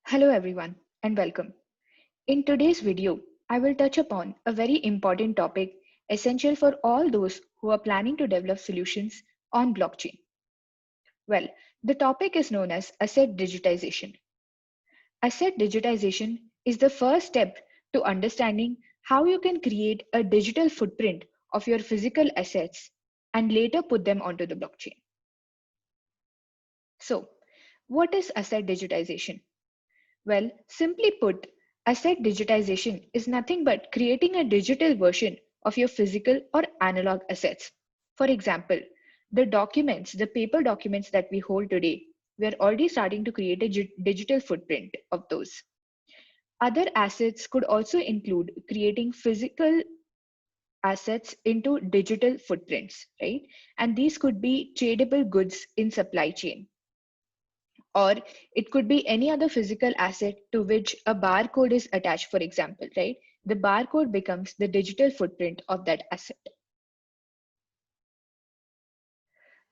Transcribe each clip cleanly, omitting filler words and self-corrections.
Hello everyone and welcome. In today's video, I will touch upon a very important topic essential for all those who are planning to develop solutions on blockchain. Well, the topic is known as asset digitization. Asset digitization is the first step to understanding how you can create a digital footprint of your physical assets and later put them onto the blockchain. So, what is asset digitization? Well, simply put, asset digitization is nothing but creating a digital version of your physical or analog assets. For example, the paper documents that we hold today, we are already starting to create a digital footprint of those. Other assets could also include creating physical assets into digital footprints, right? And these could be tradable goods in supply chain, or it could be any other physical asset to which a barcode is attached, for example, right? The barcode becomes the digital footprint of that asset.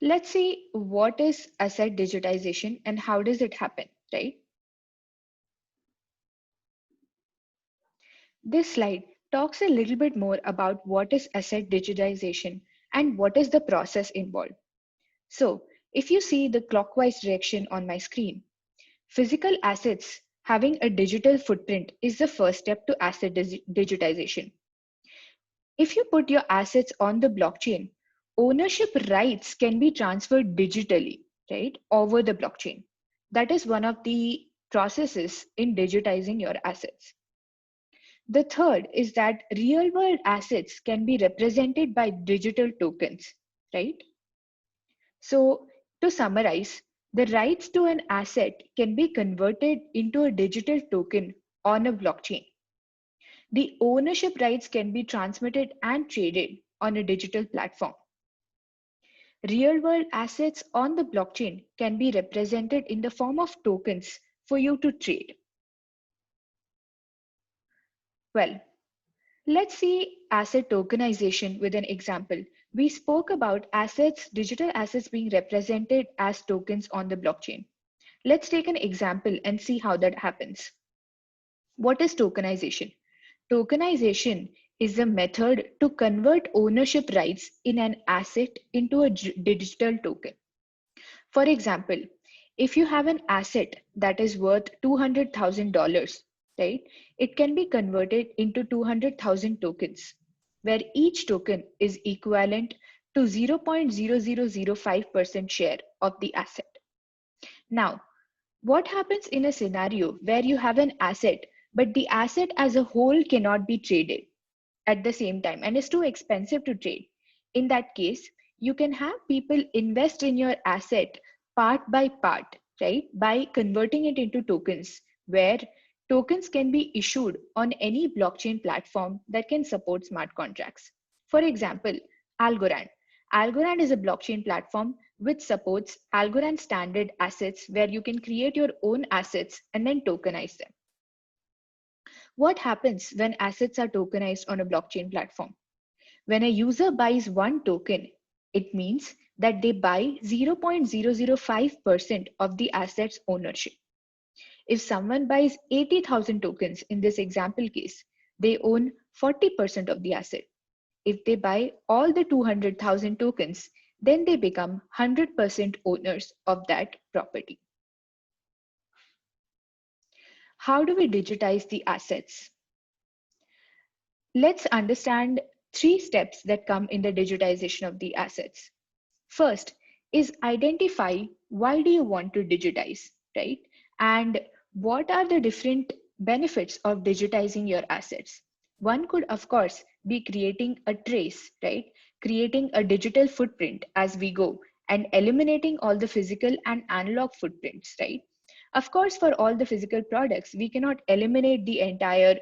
Let's see what is asset digitization and how does it happen, right? This slide talks a little bit more about what is asset digitization and what is the process involved. So if you see the clockwise direction on my screen, physical assets having a digital footprint is the first step to asset digitization. If you put your assets on the blockchain, ownership rights can be transferred digitally, right, over the blockchain. That is one of the processes in digitizing your assets. The third is that real world assets can be represented by digital tokens, right? So, to summarize, the rights to an asset can be converted into a digital token on a blockchain. The ownership rights can be transmitted and traded on a digital platform. Real world assets on the blockchain can be represented in the form of tokens for you to trade. Well, let's see asset tokenization with an example. We spoke about digital assets being represented as tokens on the blockchain. Let's take an example and see how that happens. What is tokenization? Tokenization is a method to convert ownership rights in an asset into a digital token. For example, if you have an asset that is worth $200,000, right, it can be converted into 200,000 tokens, where each token is equivalent to 0.0005% share of the asset. Now, what happens in a scenario where you have an asset, but the asset as a whole cannot be traded at the same time and is too expensive to trade? In that case, you can have people invest in your asset part by part, right? By converting it into tokens, where tokens can be issued on any blockchain platform that can support smart contracts. For example, Algorand. Algorand is a blockchain platform which supports Algorand standard assets where you can create your own assets and then tokenize them. What happens when assets are tokenized on a blockchain platform? When a user buys one token, it means that they buy 0.005% of the asset's ownership. If someone buys 80,000 tokens in this example case, they own 40% of the asset. If they buy all the 200,000 tokens, then they become 100% owners of that property. How do we digitize the assets? Let's understand three steps that come in the digitization of the assets. First is identify why do you want to digitize, right? And what are the different benefits of digitizing your assets? One could, of course, be creating a trace, right? Creating a digital footprint as we go and eliminating all the physical and analog footprints, right? Of course, for all the physical products, we cannot eliminate the entire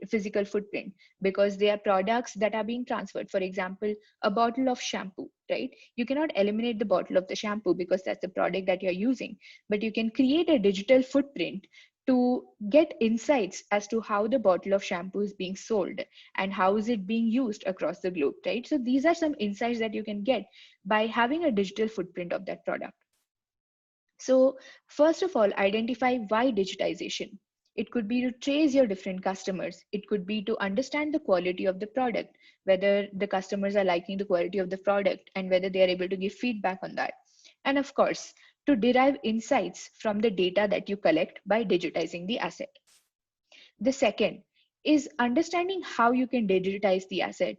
physical footprint because they are products that are being transferred. For example, a bottle of shampoo, right? You cannot eliminate the bottle of the shampoo because that's the product that you're using, but you can create a digital footprint to get insights as to how the bottle of shampoo is being sold and how is it being used across the globe, right? So these are some insights that you can get by having a digital footprint of that product. So first of all, identify why digitization. It could be to trace your different customers. It could be to understand the quality of the product, whether the customers are liking the quality of the product and whether they are able to give feedback on that. And of course, to derive insights from the data that you collect by digitizing the asset. The second is understanding how you can digitize the asset.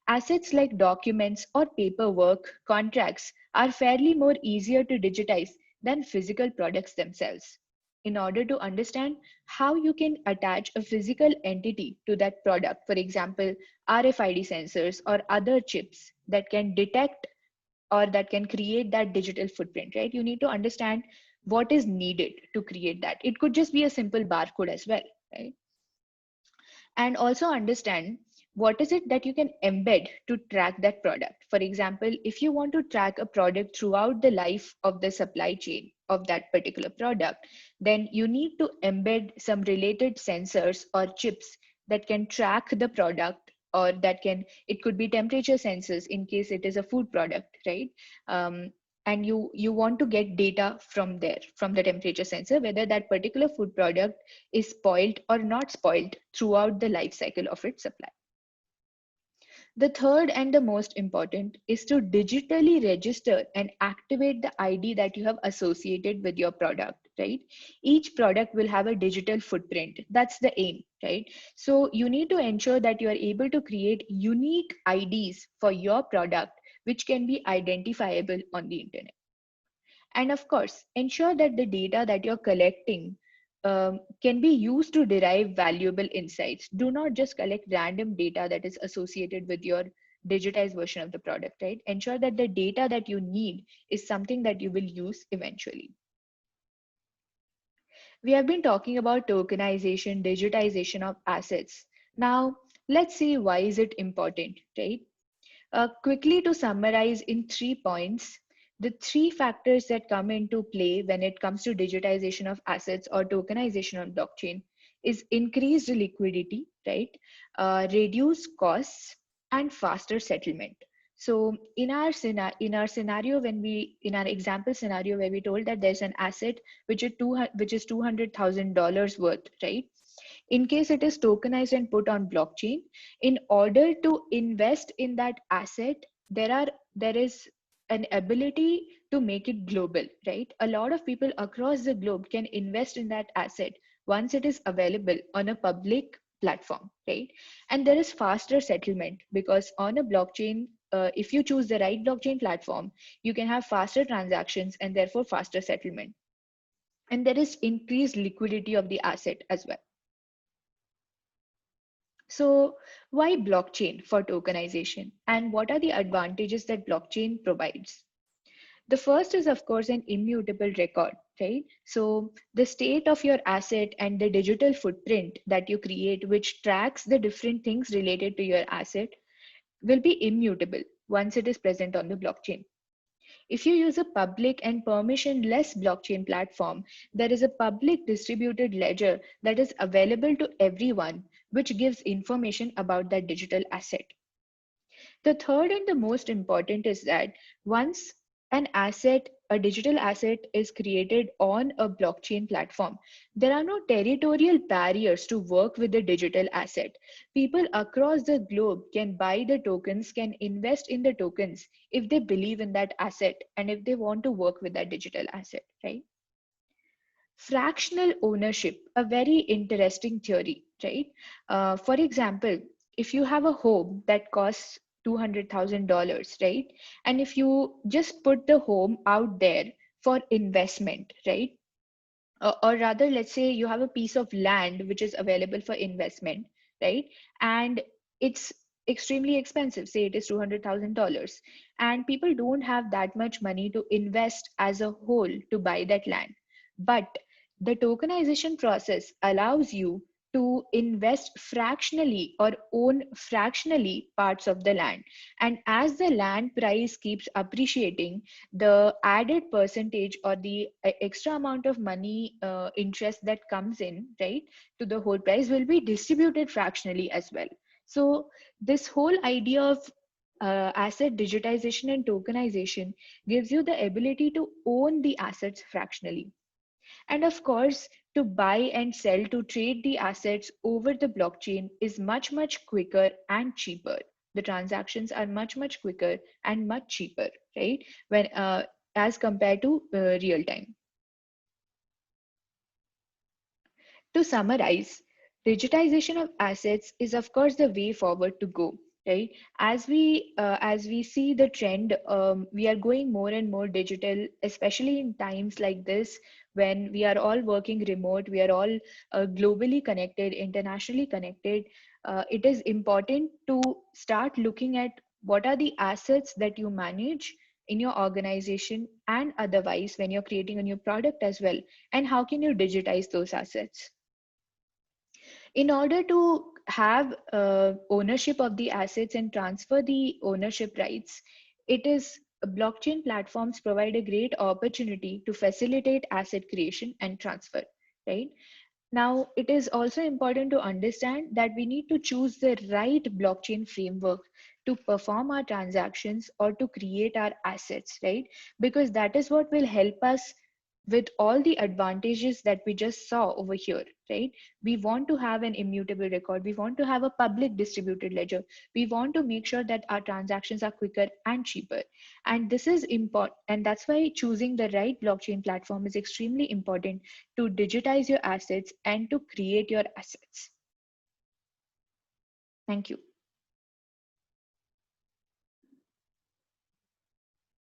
Assets like documents or paperwork, contracts are fairly more easier to digitize than physical products themselves. In order to understand how you can attach a physical entity to that product, for example, RFID sensors or other chips that can detect or that can create that digital footprint, right? You need to understand what is needed to create that. It could just be a simple barcode as well, right? And also understand what is it that you can embed to track that product. For example, if you want to track a product throughout the life of the supply chain of that particular product, then you need to embed some related sensors or chips that can track the product, or that can, it could be temperature sensors in case it is a food product, right? And you want to get data from there, from the temperature sensor, whether that particular food product is spoiled or not spoiled throughout the life cycle of its supply. The third and the most important is to digitally register and activate the ID that you have associated with your product, right? Each product will have a digital footprint. That's the aim, right? So you need to ensure that you are able to create unique IDs for your product, which can be identifiable on the internet. And of course, ensure that the data that you're collecting can be used to derive valuable insights. Do not just collect random data that is associated with your digitized version of the product, right? Ensure that the data that you need is something that you will use eventually. We have been talking about tokenization, digitization of assets. Now, let's see why is it important, right? Quickly to summarize in 3 points, the three factors that come into play when it comes to digitization of assets or tokenization on blockchain is increased liquidity, right? Reduced costs and faster settlement. So in our scenario, when we in our example scenario where we told that there's an asset which is $200,000 worth, right? In case it is tokenized and put on blockchain, in order to invest in that asset, there is an ability to make it global, right? A lot of people across the globe can invest in that asset once it is available on a public platform, right? And there is faster settlement because on a blockchain, if you choose the right blockchain platform, you can have faster transactions and therefore faster settlement. And there is increased liquidity of the asset as well. So why blockchain for tokenization, and what are the advantages that blockchain provides? The first is, of course, an immutable record, right? So the state of your asset and the digital footprint that you create, which tracks the different things related to your asset, will be immutable once it is present on the blockchain. If you use a public and permissionless blockchain platform, there is a public distributed ledger that is available to everyone, which gives information about that digital asset. The third and the most important is that once an asset, a digital asset is created on a blockchain platform, there are no territorial barriers to work with the digital asset. People across the globe can buy the tokens, can invest in the tokens if they believe in that asset and if they want to work with that digital asset, right? Fractional ownership, a very interesting theory, right? For example, if you have a home that costs $200,000, right? And if you just put the home out there for investment, right? Or rather, let's say you have a piece of land which is available for investment, right? And it's extremely expensive, say it is $200,000, and people don't have that much money to invest as a whole to buy that land. But the tokenization process allows you to invest fractionally or own fractionally parts of the land. And as the land price keeps appreciating, the added percentage or the extra amount of money interest that comes in, right, to the whole price will be distributed fractionally as well. So this whole idea of asset digitization and tokenization gives you the ability to own the assets fractionally. And of course, to buy and sell, to trade the assets over the blockchain is much, much quicker and cheaper. The transactions are much, much quicker and much cheaper, right? When as compared to real time. To summarize, digitization of assets is of course the way forward to go, right? As we see the trend, we are going more and more digital, especially in times like this when we are all working remote, we are all globally connected, internationally connected. It is important to start looking at what are the assets that you manage in your organization and otherwise when you're creating a new product as well, and how can you digitize those assets. In order to have ownership of the assets and transfer the ownership rights, it is blockchain platforms provide a great opportunity to facilitate asset creation and transfer, right? Now, it is also important to understand that we need to choose the right blockchain framework to perform our transactions or to create our assets, right? Because that is what will help us with all the advantages that we just saw over here, right? We want to have an immutable record. We want to have a public distributed ledger. We want to make sure that our transactions are quicker and cheaper. And this is important. And that's why choosing the right blockchain platform is extremely important to digitize your assets and to create your assets. Thank you.